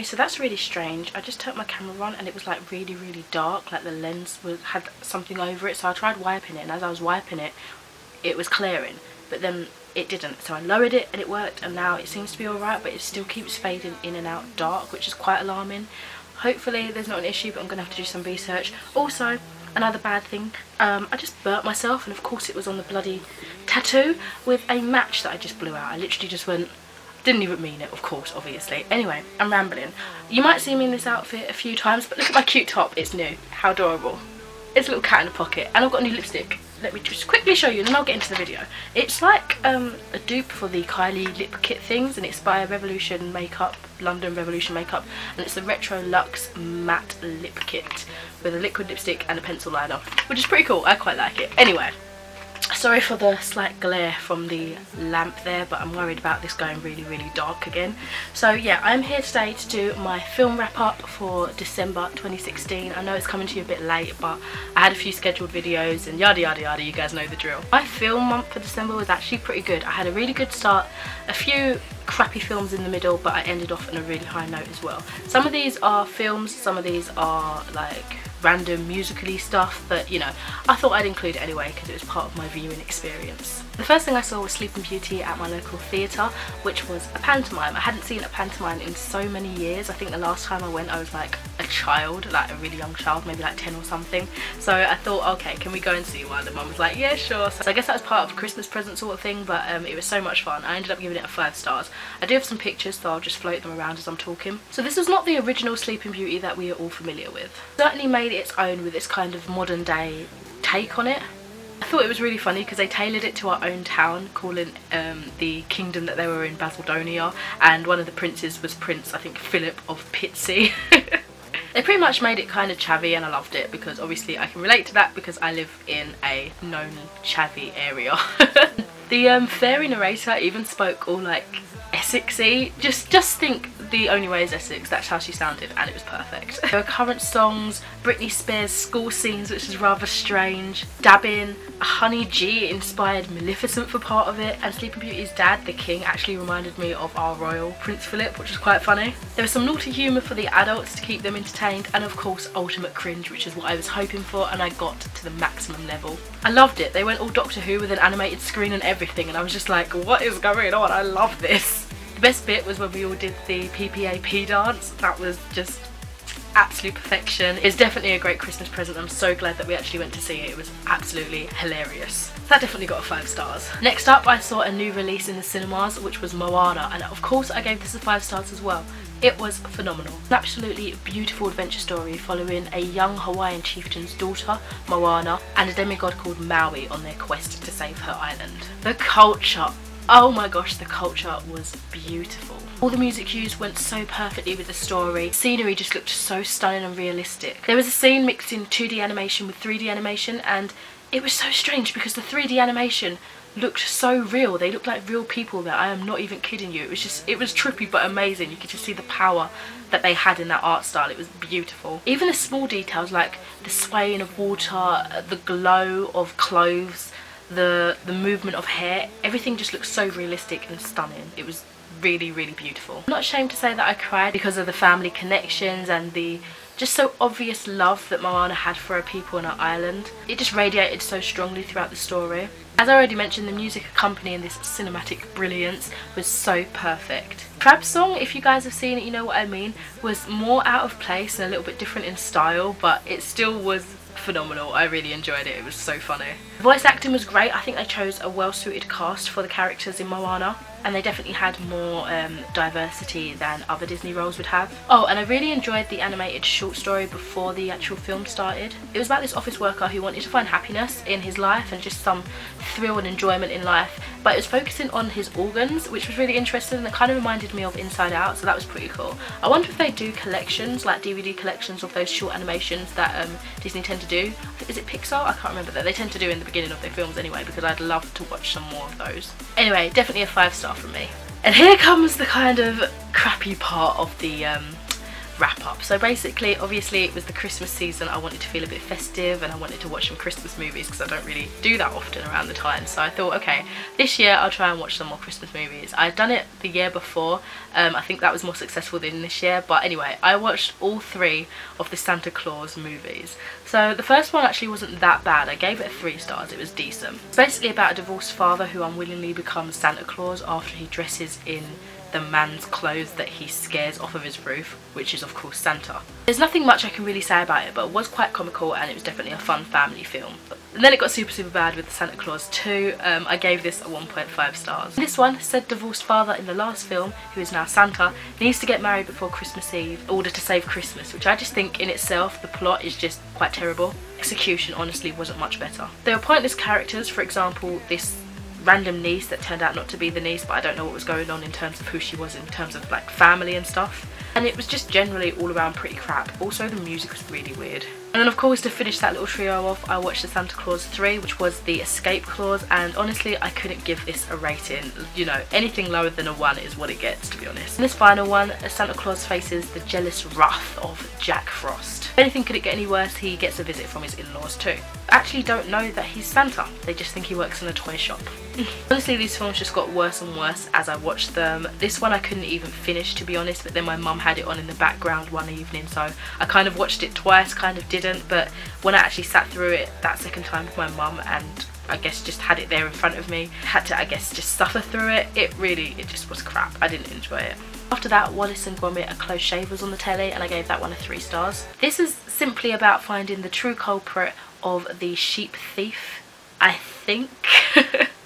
So that's really strange. I just turned my camera on and it was like really dark, like the lens had something over it. So I tried wiping it, and as I was wiping it, it was clearing, but then it didn't. So I lowered it and it worked, and now it seems to be alright, but it still keeps fading in and out dark, which is quite alarming. Hopefully there's not an issue, but I'm gonna have to do some research. Also, another bad thing, I just burnt myself, and of course it was on the bloody tattoo with a match that I just blew out. I literally just went, didn't even mean it, of course, obviously. Anyway, I'm rambling. You might see me in this outfit a few times, but look at my cute top. It's new. How adorable. It's a little cat in a pocket, and I've got a new lipstick. Let me just quickly show you and then I'll get into the video. It's like a dupe for the Kylie lip kit things, and it's by Revolution Makeup, London Revolution Makeup, and it's the Retro Luxe Matte Lip Kit with a liquid lipstick and a pencil liner, which is pretty cool. I quite like it. Anyway, sorry for the slight glare from the lamp there, but I'm worried about this going really dark again. So yeah, I'm here today to do my film wrap up for December 2016. I know it's coming to you a bit late, but I had a few scheduled videos and yada, you guys know the drill. My film month for December was actually pretty good. I had a really good start, a few crappy films in the middle, but I ended off on a really high note as well. Some of these are films, some of these are like random musically stuff, but you know, I thought I'd include it anyway because it was part of my viewing experience. The first thing I saw was Sleeping Beauty at my local theatre, which was a pantomime. I hadn't seen a pantomime in so many years. I think the last time I went I was like a child, like a really young child, maybe like 10 or something. So I thought, okay, can we go and see one? And mum was like, yeah, sure. So I guess that was part of a Christmas present sort of thing, but it was so much fun. I ended up giving it a 5 stars. I do have some pictures, so I'll just float them around as I'm talking. So this was not the original Sleeping Beauty that we are all familiar with. It certainly made its own with this kind of modern day take on it. I thought it was really funny because they tailored it to our own town, calling the kingdom that they were in Basildonea, and one of the princes was Prince, I think, Philip of Pitsea. They pretty much made it kind of chavvy, and I loved it because obviously I can relate to that because I live in a known chavvy area. The fairy narrator even spoke all like Essexy. Just think The Only Way is Essex, that's how she sounded, and it was perfect. There were current songs, Britney Spears school scenes, which is rather strange, dabbing, a Honey G inspired Maleficent for part of it, and Sleeping Beauty's dad, the king, actually reminded me of our royal Prince Philip, which was quite funny. There was some naughty humour for the adults to keep them entertained, and of course ultimate cringe, which is what I was hoping for, and I got to the maximum level. I loved it. They went all Doctor Who with an animated screen and everything, and I was just like, what is going on? I love this. The best bit was when we all did the PPAP dance. That was just absolute perfection. It's definitely a great Christmas present. I'm so glad that we actually went to see it. It was absolutely hilarious. So that definitely got a 5 stars. Next up, I saw a new release in the cinemas, which was Moana, and of course I gave this a 5 stars as well. It was phenomenal. An absolutely beautiful adventure story following a young Hawaiian chieftain's daughter, Moana, and a demigod called Maui on their quest to save her island. The culture. Oh my gosh, the culture was beautiful. All the music used went so perfectly with the story. Scenery just looked so stunning and realistic. There was a scene mixing 2D animation with 3D animation, and it was so strange because the 3D animation looked so real. They looked like real people there. I am not even kidding you. It was trippy but amazing. You could just see the power that they had in that art style. It was beautiful. Even the small details like the swaying of water, the glow of clothes, the movement of hair, everything just looks so realistic and stunning. It was really beautiful. I'm not ashamed to say that I cried because of the family connections and the just so obvious love that Moana had for her people and her island. It just radiated so strongly throughout the story. As I already mentioned, the music accompanying this cinematic brilliance was so perfect. Crab's song, if you guys have seen it, you know what I mean, was more out of place and a little bit different in style, but it still was phenomenal. I really enjoyed it. It was so funny. The voice acting was great. I think they chose a well-suited cast for the characters in Moana, and they definitely had more diversity than other Disney roles would have. Oh, and I really enjoyed the animated short story before the actual film started. It was about this office worker who wanted to find happiness in his life and just some thrill and enjoyment in life, but it was focusing on his organs, which was really interesting, and it kind of reminded me of Inside Out, so that was pretty cool. I wonder if they do collections, like DVD collections of those short animations that Disney tend to do. Is it Pixar? I can't remember that. They tend to do in the beginning of their films anyway, because I'd love to watch some more of those. Anyway, definitely a 5 star from me. And here comes the kind of crappy part of the wrap up. So basically, obviously it was the Christmas season. I wanted to feel a bit festive and I wanted to watch some Christmas movies because I don't really do that often around the time. So I thought, okay, this year I'll try and watch some more Christmas movies. I'd done it the year before. I think that was more successful than this year, but anyway, I watched all 3 of the Santa Claus movies. So the first one actually wasn't that bad. I gave it 3 stars. It was decent. It's basically about a divorced father who unwillingly becomes Santa Claus after he dresses in the man's clothes that he scares off of his roof, which is of course Santa. There's nothing much I can really say about it, but it was quite comical and it was definitely a fun family film. And then it got super bad with the Santa Claus 2. I gave this a 1.5 stars. This one, said divorced father in the last film, who is now Santa, needs to get married before Christmas Eve in order to save Christmas, which I just think in itself, the plot is just quite terrible. Execution honestly wasn't much better. There were pointless characters, for example this random niece that turned out not to be the niece, but I don't know what was going on in terms of who she was in terms of like family and stuff. And it was just generally all around pretty crap. Also the music was really weird. And then of course, to finish that little trio off, I watched the Santa Claus 3, which was the escape clause, and honestly I couldn't give this a rating. You know, anything lower than a 1 is what it gets, to be honest. In this final one, Santa Claus faces the jealous wrath of Jack Frost. If anything could it get any worse, he gets a visit from his in-laws too. I actually don't know that he's Santa, they just think he works in a toy shop. Honestly, these films just got worse and worse as I watched them. This one I couldn't even finish, to be honest, but then my mum had it on in the background one evening, so I kind of watched it twice, kind of didn't, but when I actually sat through it that second time with my mum and I guess just had it there in front of me, had to I guess just suffer through it, it just was crap. I didn't enjoy it. After that, Wallace and Gromit: A Close Shave was on the telly and I gave that one a 3 stars. This is simply about finding the true culprit of the sheep thief, I think.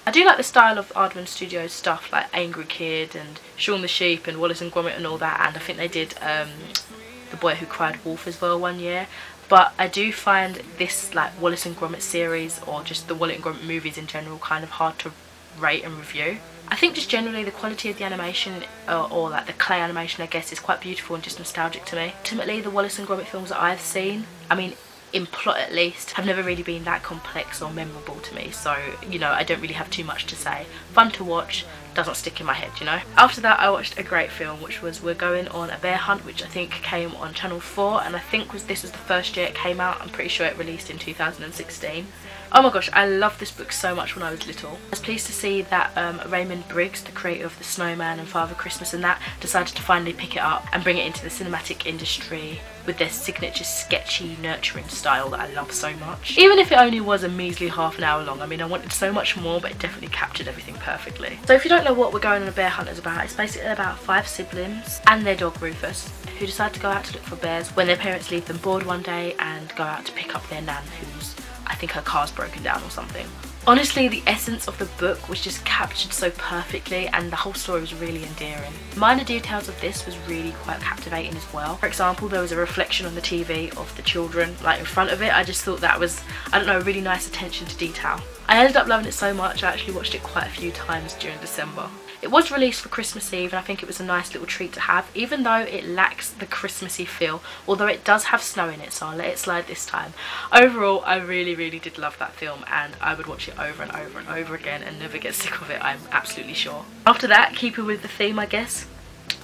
I do like the style of Aardman Studios stuff, like Angry Kid and Shaun the Sheep and Wallace and Gromit and all that, and I think they did The Boy Who Cried Wolf as well one year. But I do find this like Wallace and Gromit series, or just the Wallace and Gromit movies in general, kind of hard to rate and review. I think just generally the quality of the animation, or like the clay animation I guess, is quite beautiful and just nostalgic to me. Ultimately the Wallace and Gromit films that I've seen, I mean in plot at least, have never really been that complex or memorable to me, so you know I don't really have too much to say. Fun to watch, doesn't stick in my head, you know. After that I watched a great film, which was We're Going on a Bear Hunt, which I think came on Channel 4, and I think this was the first year it came out. I'm pretty sure it released in 2016. Oh my gosh, I loved this book so much when I was little. I was pleased to see that Raymond Briggs, the creator of The Snowman and Father Christmas and that, decided to finally pick it up and bring it into the cinematic industry with their signature sketchy, nurturing style that I love so much. Even if it only was a measly half an hour long, I mean I wanted so much more, but it definitely captured everything perfectly. So if you don't know what We're Going on a Bear Hunt is about, it's basically about 5 siblings and their dog Rufus, who decide to go out to look for bears when their parents leave them bored one day and go out to pick up their nan, who's, I think her car's broken down or something. Honestly, the essence of the book was just captured so perfectly and the whole story was really endearing. Minor details of this was really quite captivating as well. For example, there was a reflection on the TV of the children like in front of it. I just thought that was, I don't know, really nice attention to detail. I ended up loving it so much I actually watched it quite a few times during December. It was released for Christmas Eve and I think it was a nice little treat to have, even though it lacks the Christmassy feel, although it does have snow in it, so I'll let it slide this time. Overall, I really did love that film and I would watch it over and over and over again and never get sick of it, I'm absolutely sure. After that, keeping with the theme I guess,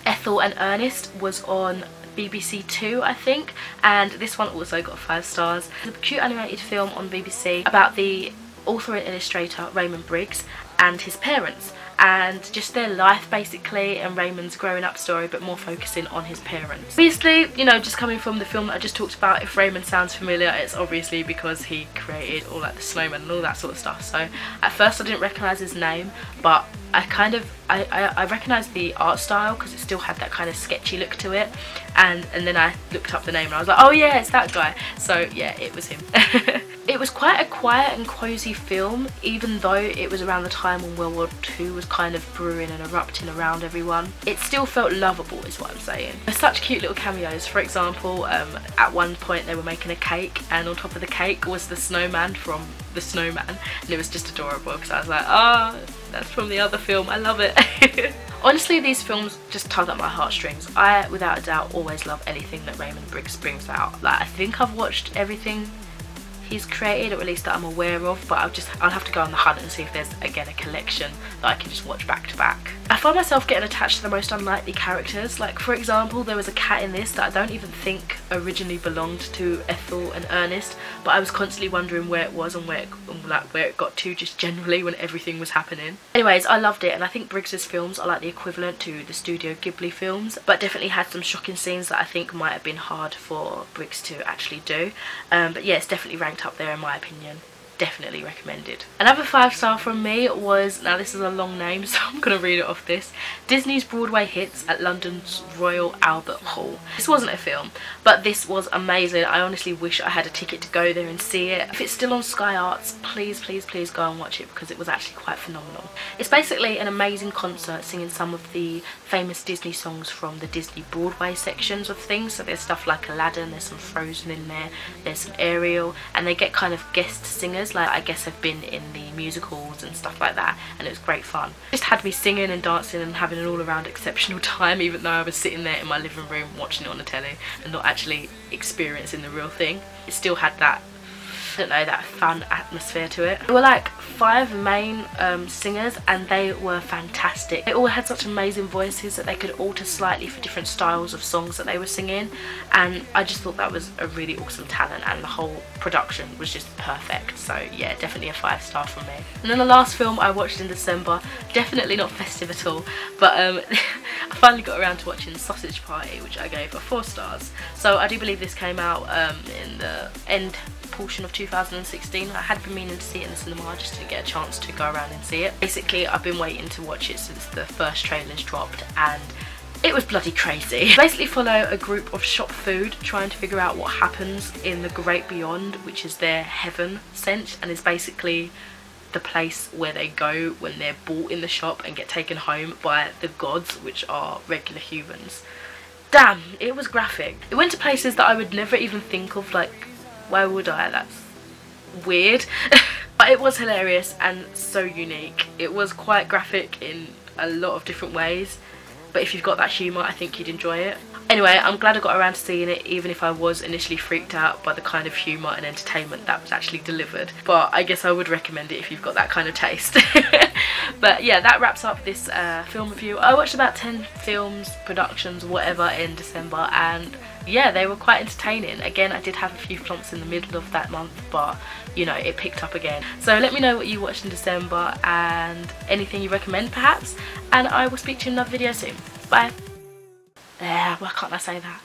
Ethel and Ernest was on BBC 2 I think, and this one also got 5 stars. It's a cute animated film on BBC about the author and illustrator Raymond Briggs and his parents, and just their life basically, and Raymond's growing up story, but more focusing on his parents. Obviously, you know, just coming from the film that I just talked about, if Raymond sounds familiar, it's obviously because he created all like the snowman and all that sort of stuff. So at first I didn't recognise his name, but I recognised the art style because it still had that kind of sketchy look to it, and then I looked up the name and I was like, oh yeah, it's that guy. So yeah, it was him. It was quite a quiet and cosy film, even though it was around the time when World War II was kind of brewing and erupting around everyone. It still felt lovable is what I'm saying. There's such cute little cameos. For example, at one point they were making a cake and on top of the cake was the snowman from The Snowman, and it was just adorable because I was like, ah, oh, that's from the other film, I love it. Honestly, these films just tug at my heartstrings. I, without a doubt, always love anything that Raymond Briggs brings out. Like, I think I've watched everything he's created, or at least that I'm aware of, but I'll have to go on the hunt and see if there's again a collection that I can just watch back to back. I find myself getting attached to the most unlikely characters. Like, for example, there was a cat in this that I don't even think originally belonged to Ethel and Ernest, but I was constantly wondering where it was and where it got to just generally when everything was happening. Anyways, I loved it, and I think Briggs's films are like the equivalent to the Studio Ghibli films, but definitely had some shocking scenes that I think might have been hard for Briggs to actually do. But yeah, it's definitely ranked up there in my opinion. Definitely recommended. Another 5-star from me was, now this is a long name so I'm gonna read it off this, Disney's Broadway Hits at London's Royal Albert Hall. This wasn't a film, but this was amazing. I honestly wish I had a ticket to go there and see it. If it's still on Sky Arts, please go and watch it, because it was actually quite phenomenal. It's basically an amazing concert singing some of the famous Disney songs from the Disney Broadway sections of things. So there's stuff like Aladdin, there's some Frozen in there, there's some Ariel, and they get kind of guest singers, like I guess have been in the musicals and stuff like that, and it was great fun. It just had me singing and dancing and having an all-around exceptional time, even though I was sitting there in my living room watching it on the telly and not actually experiencing the real thing. It still had that, I don't know, that fun atmosphere to it. There were like 5 main singers, and they were fantastic. They all had such amazing voices that they could alter slightly for different styles of songs that they were singing, and I just thought that was a really awesome talent, and the whole production was just perfect. So yeah, definitely a 5-star from me. And then the last film I watched in December, definitely not festive at all, but I finally got around to watching Sausage Party, which I gave a 4 stars. So I do believe this came out in the end portion of 2016. I had been meaning to see it in the cinema, I just didn't get a chance to go around and see it. Basically, I've been waiting to watch it since the first trailers dropped, and it was bloody crazy. Basically follow a group of shop food trying to figure out what happens in the Great Beyond, which is their heaven sense, and is basically the place where they go when they're bought in the shop and get taken home by the gods, which are regular humans. Damn, it was graphic. It went to places that I would never even think of, like, why would I? That's weird. But it was hilarious and so unique. It was quite graphic in a lot of different ways, but if you've got that humour, I think you'd enjoy it. Anyway, I'm glad I got around to seeing it, even if I was initially freaked out by the kind of humour and entertainment that was actually delivered. But I guess I would recommend it if you've got that kind of taste. But yeah, that wraps up this film review. I watched about 10 films, productions, whatever in December, and yeah, they were quite entertaining. Again, I did have a few flumps in the middle of that month, but you know, it picked up again. So let me know what you watched in December and anything you recommend perhaps, and I will speak to you in another video soon. Bye. Why can't I say that?